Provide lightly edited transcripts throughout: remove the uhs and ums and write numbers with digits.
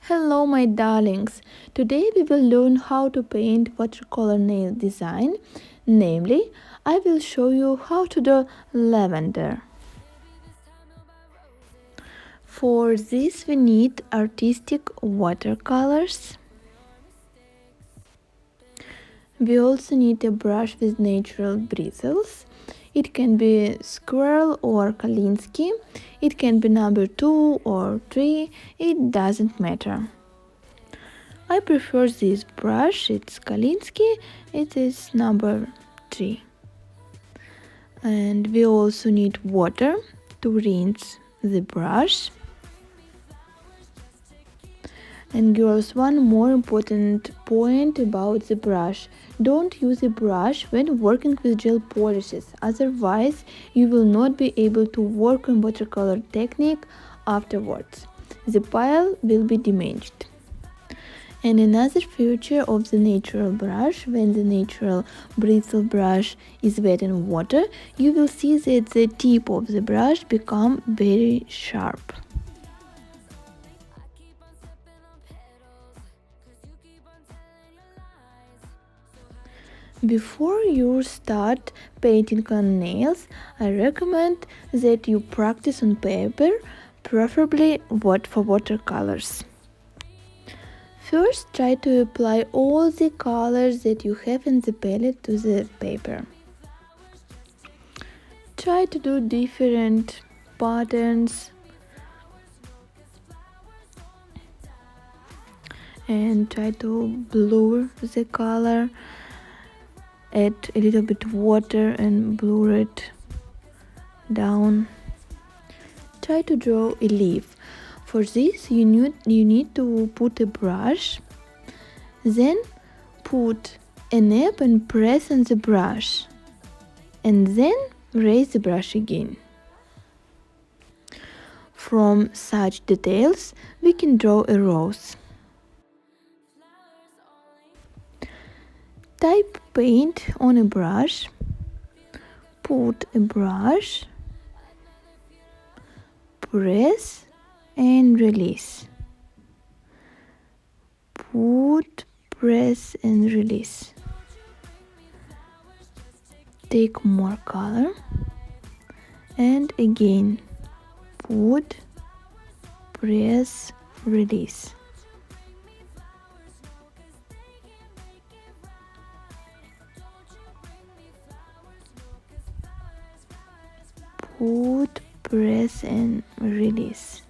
Hello my darlings, today we will learn how to paint watercolor nail design, namely I will show you how to do lavender. For this we need artistic watercolors. We also need a brush with natural bristles. It can be squirrel or Kalinsky. It can be number 2 or 3. It doesn't matter. I prefer this brush. It's Kalinsky. It is number 3. And we also need water to rinse the brush. And girls, one more important point about the brush. Don't use a brush when working with gel polishes, otherwise you will not be able to work on watercolor technique afterwards. The pile will be damaged. And another feature of the natural brush, when the natural bristle brush is wet in water, you will see that the tip of the brush become very sharp. Before you start painting on nails, I recommend that you practice on paper, preferably for watercolors. First, try to apply all the colors that you have in the palette to the paper. Try to do different patterns and try to blur the color. Add a little bit of water and blur it down. Try to draw a leaf. For this you need to put a brush, then put a nib and press on the brush, and then raise the brush again. From such details we can draw a rose. Type paint on a brush, put a brush, press and release. Put, press and release. Take more color and again put, press, release. Put, press and release.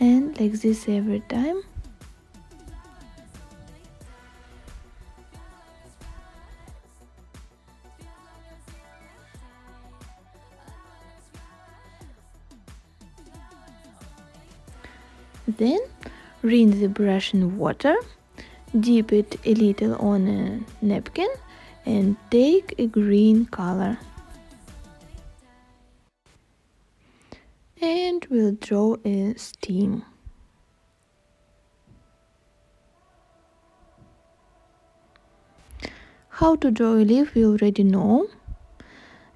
And like this every time. Then rinse the brush in water, dip it a little on a napkin and take a green color. And we'll draw a stem. How to draw a leaf we already know.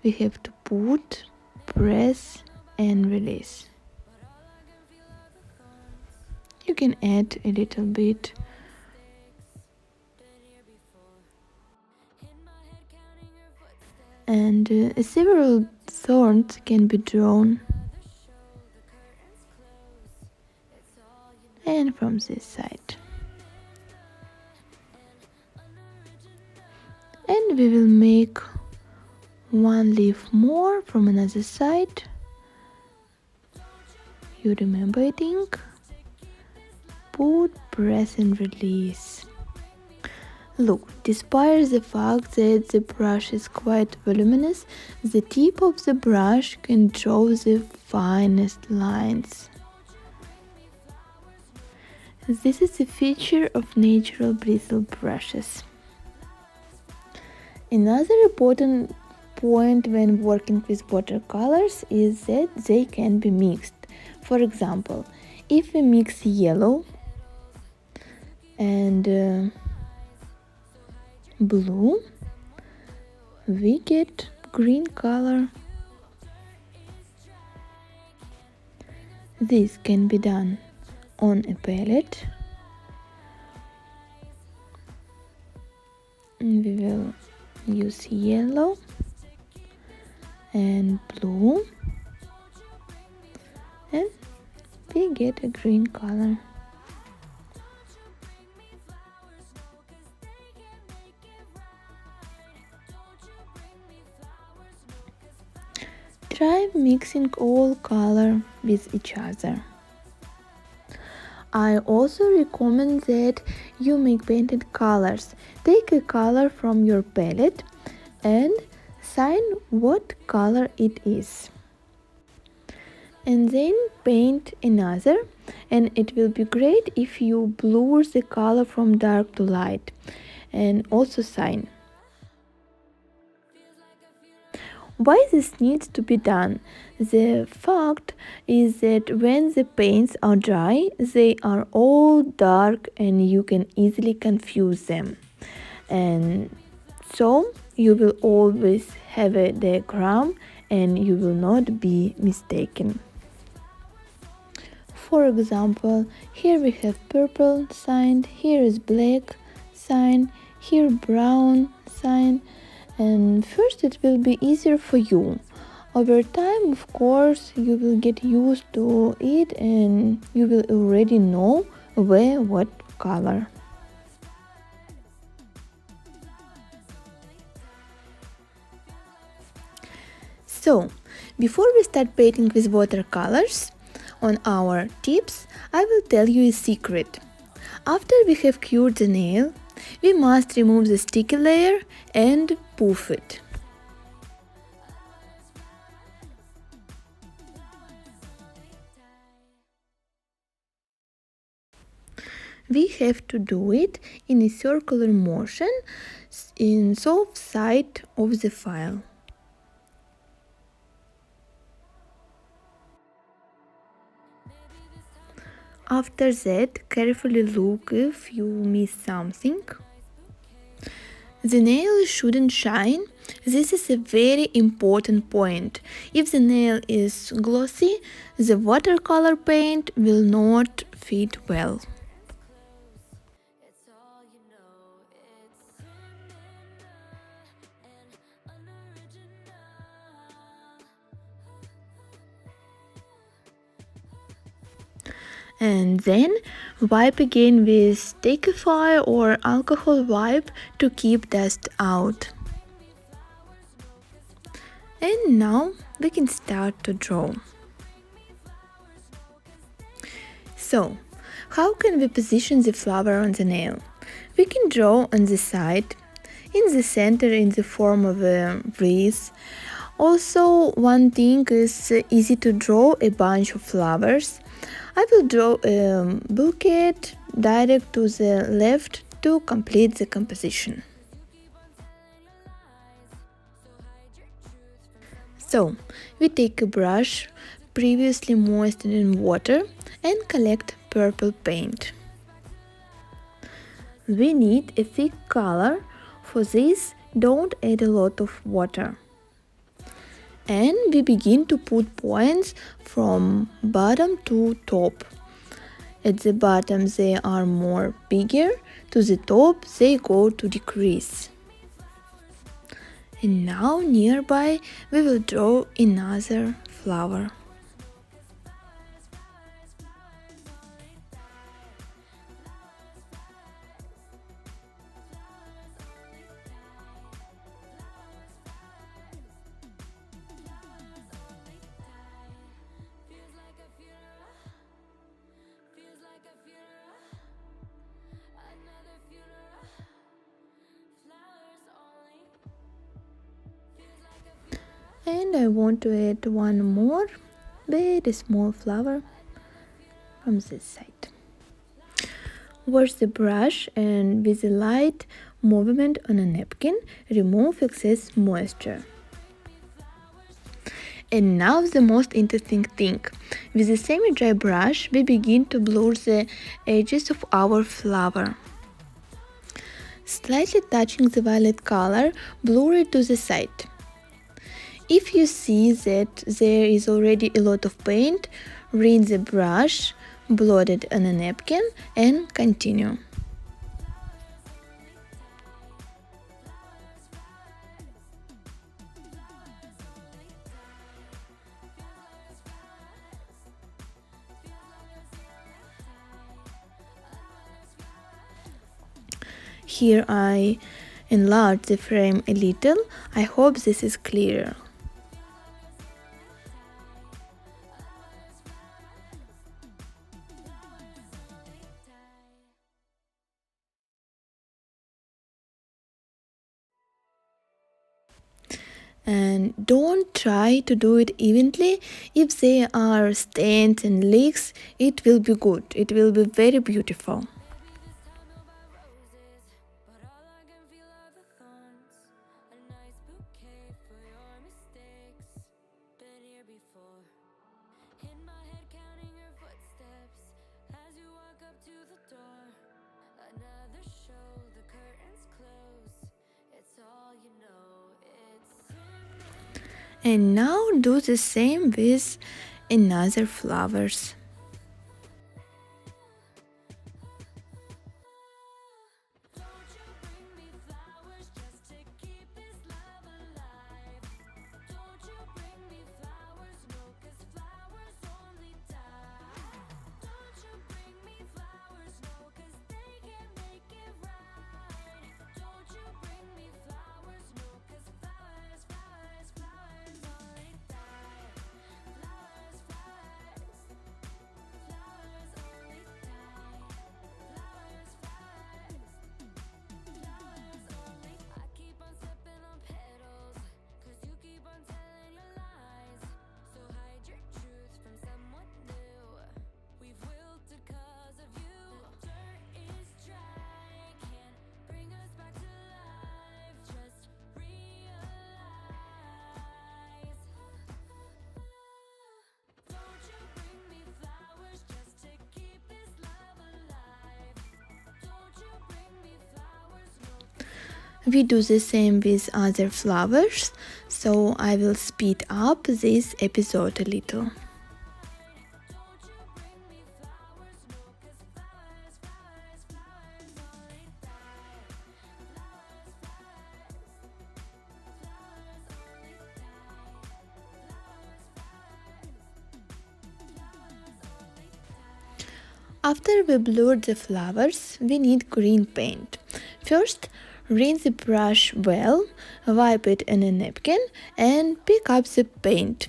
We have to put, press and release. You can add a little bit. And several thorns can be drawn. And from this side. And we will make one leaf more from another side. You remember, I think. Put, press and release. Look, despite the fact that the brush is quite voluminous, the tip of the brush can draw the finest lines. This is a feature of natural bristle brushes. Another important point when working with watercolors is that they can be mixed. For example, if we mix yellow and blue, we get green color. This can be done on a palette. We will use yellow and blue, and we get a green color. Try mixing all color with each other. I also recommend that you make painted colors. Take a color from your palette and sign what color it is. And then paint another, and it will be great if you blur the color from dark to light, and also sign. Why this needs to be done? The fact is that when the paints are dry, they are all dark and you can easily confuse them. And so you will always have a diagram and you will not be mistaken. For example, here we have purple sign, here is black sign, here brown sign, and first it will be easier for you. Over time, of course, you will get used to it and you will already know where what color. So, before we start painting with watercolors, on our tips, I will tell you a secret. After we have cured the nail, we must remove the sticky layer and poof it. We have to do it in a circular motion in soft side of the file. After that, carefully look if you miss something. The nail shouldn't shine. This is a very important point. If the nail is glossy, the watercolor paint will not fit well. And then wipe again with Stickify or alcohol wipe to keep dust out. And now we can start to draw. So, how can we position the flower on the nail? We can draw on the side, in the center in the form of a wreath. Also, one thing is easy to draw a bunch of flowers. I will draw a bouquet direct to the left to complete the composition. So, we take a brush previously moistened in water and collect purple paint. We need a thick color. For this, don't add a lot of water. And we begin to put points from bottom to top. At the bottom they are more bigger, to the top they go to decrease. And now nearby we will draw another flower. And I want to add one more very small flower from this side. Wash the brush and with a light movement on a napkin, remove excess moisture. And now the most interesting thing. With the semi-dry brush, we begin to blur the edges of our flower. Slightly touching the violet color, blur it to the side. If you see that there is already a lot of paint, Rinse the brush, blot it on a napkin, and continue. Here I enlarge the frame a little. I hope this is clearer. And don't try to do it evenly. If there are stains and leaks, it will be good. It will be very beautiful. And now do the same with another flowers. We do the same with other flowers, so I will speed up this episode a little. After we blurred the flowers, we need green paint. First, rinse the brush well, wipe it in a napkin, and pick up the paint.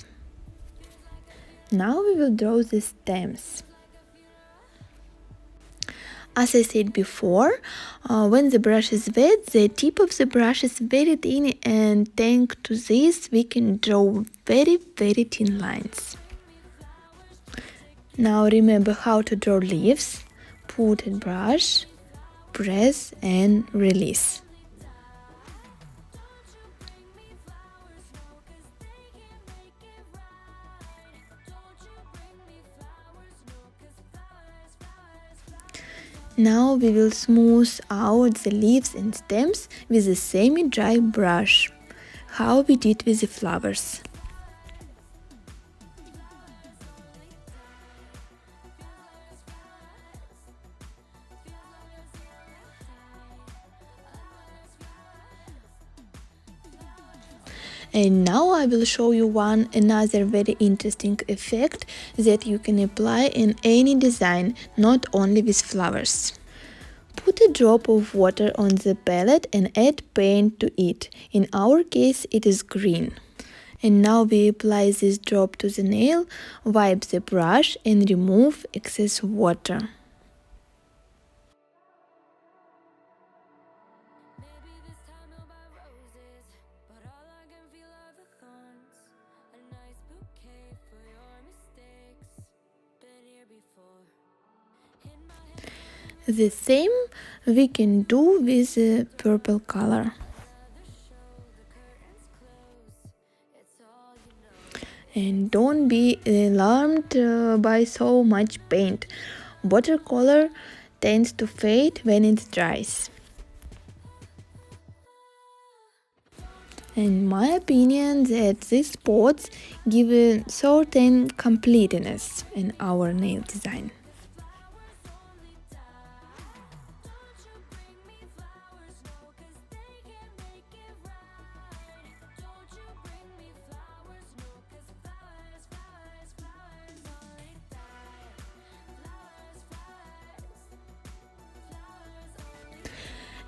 Now we will draw the stems. As I said before, when the brush is wet, the tip of the brush is very thin, and thanks to this we can draw very thin lines. Now remember how to draw leaves. Put a brush, press and release. Now we will smooth out the leaves and stems with a semi-dry brush, how we did with the flowers. And now I will show you another very interesting effect that you can apply in any design, not only with flowers. Put a drop of water on the palette and add paint to it. In our case it is green. And now we apply this drop to the nail, wipe the brush and remove excess water. The same we can do with the purple color. And don't be alarmed by so much paint. Watercolor tends to fade when it dries. In my opinion, that these spots give a certain completeness in our nail design.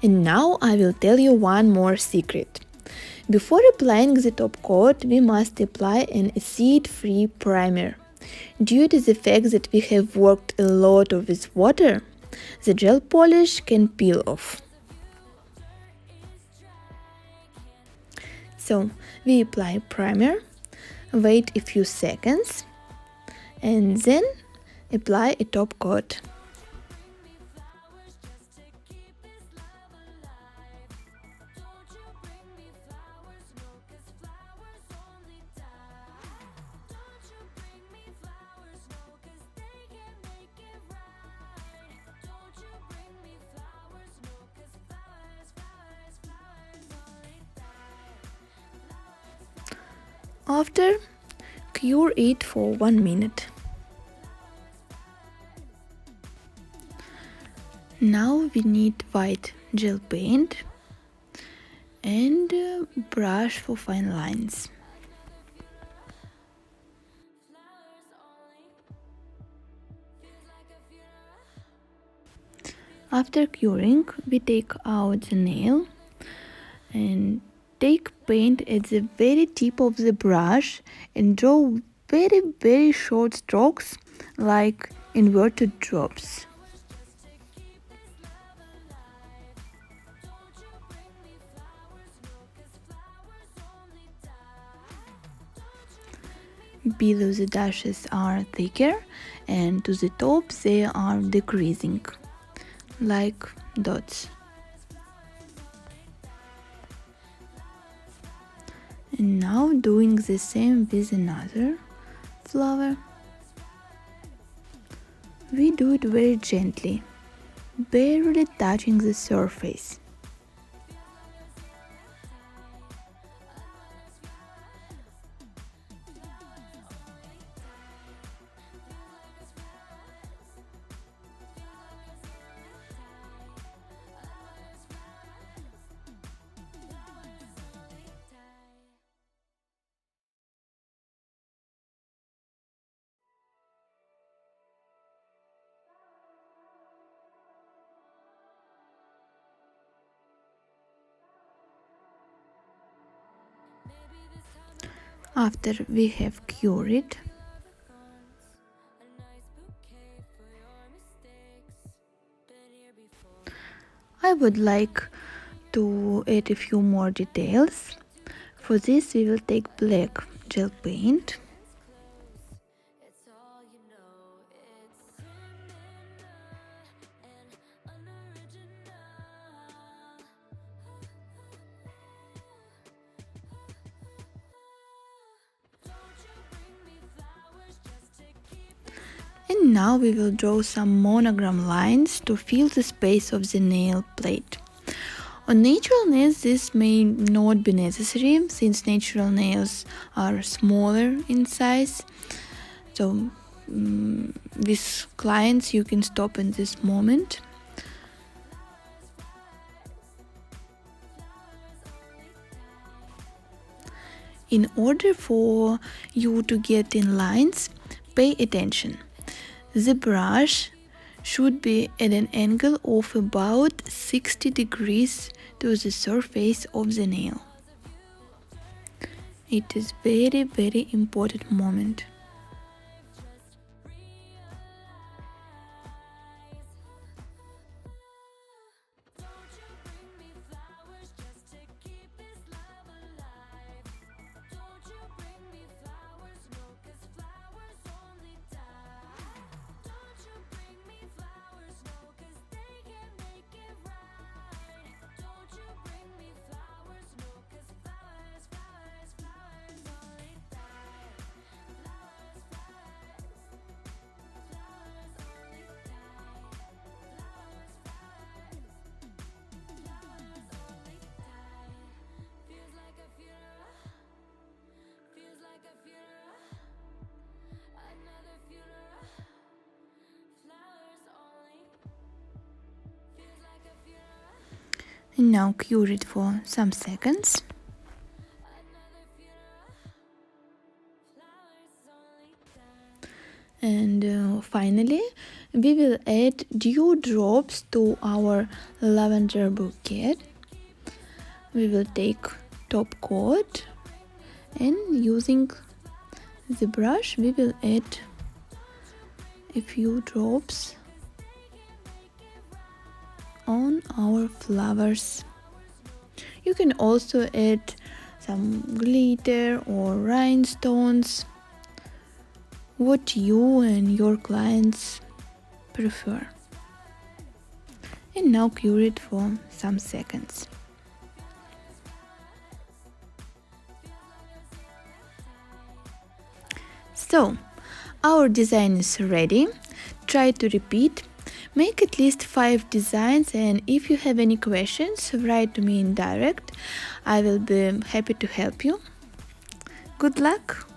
And now I will tell you one more secret. Before applying the top coat, we must apply an acid-free primer. Due to the fact that we have worked a lot with water, the gel polish can peel off. So we apply primer, wait a few seconds, and then apply a top coat. After, cure it for 1 minute. Now we need white gel paint and a brush for fine lines. After curing, we take out the nail and take paint at the very tip of the brush and draw very short strokes like inverted drops. Below the dashes are thicker and to the top they are decreasing like dots. And now doing the same with another flower. We do it very gently, barely touching the surface. After we have cured, I would like to add a few more details. For this we will take black gel paint and now we will draw some monogram lines to fill the space of the nail plate. On natural nails this may not be necessary since natural nails are smaller in size. So with clients you can stop in this moment. In order for you to get in lines, pay attention. The brush should be at an angle of about 60 degrees to the surface of the nail. It is very important moment. And now cure it for some seconds. And finally, we will add dew drops to our lavender bouquet. We will take top coat and using the brush we will add a few drops on our flowers. You can also add some glitter or rhinestones, what you and your clients prefer. And now cure it for some seconds. So, our design is ready. Try to repeat. Make at least 5 designs, and if you have any questions, write to me in direct. I will be happy to help you. Good luck!